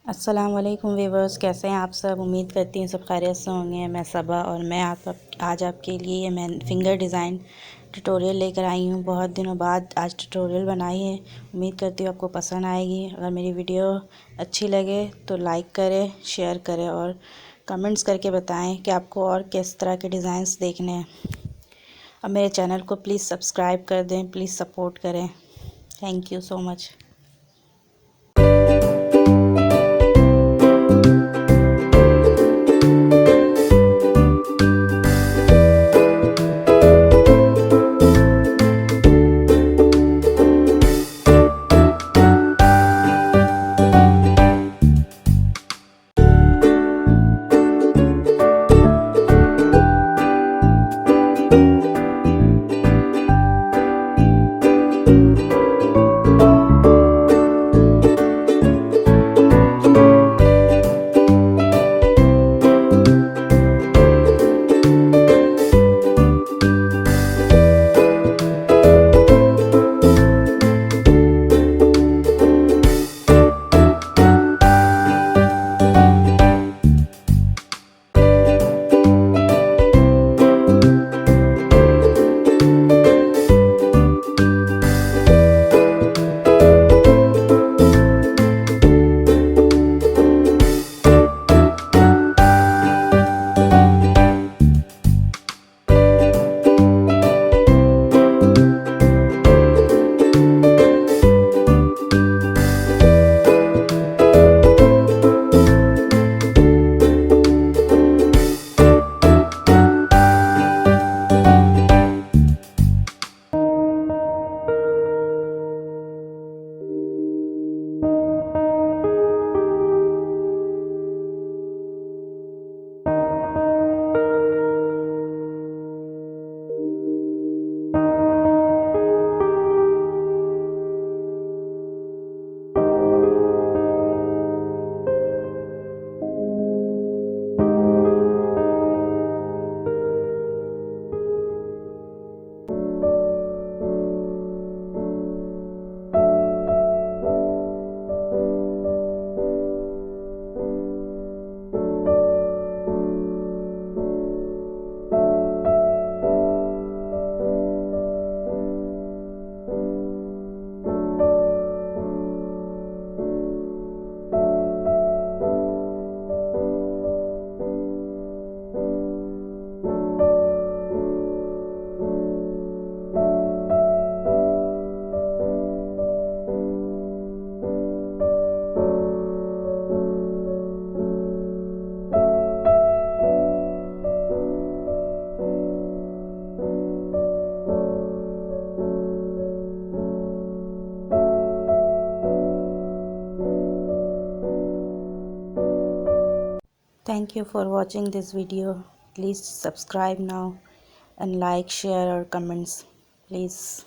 अस्सलाम वालेकुम व्यूवर्स, कैसे हैं आप सब। उम्मीद करती हूँ सब खैरियत से होंगे। मैं सबा और मैं आज आपके लिए मैं फिंगर डिज़ाइन ट्यूटोरियल लेकर आई हूँ। बहुत दिनों बाद आज ट्यूटोरियल बनाई है। उम्मीद करती हूँ आपको पसंद आएगी। अगर मेरी वीडियो अच्छी लगे तो लाइक करें, शेयर करें और कमेंट्स करके बताएं कि आपको और किस तरह के डिज़ाइंस देखने हैं। अब मेरे चैनल को प्लीज़ सब्सक्राइब कर दें, प्लीज़ सपोर्ट करें। Thank you so much. Thank you for watching this video. Please subscribe now and like, share or comments please.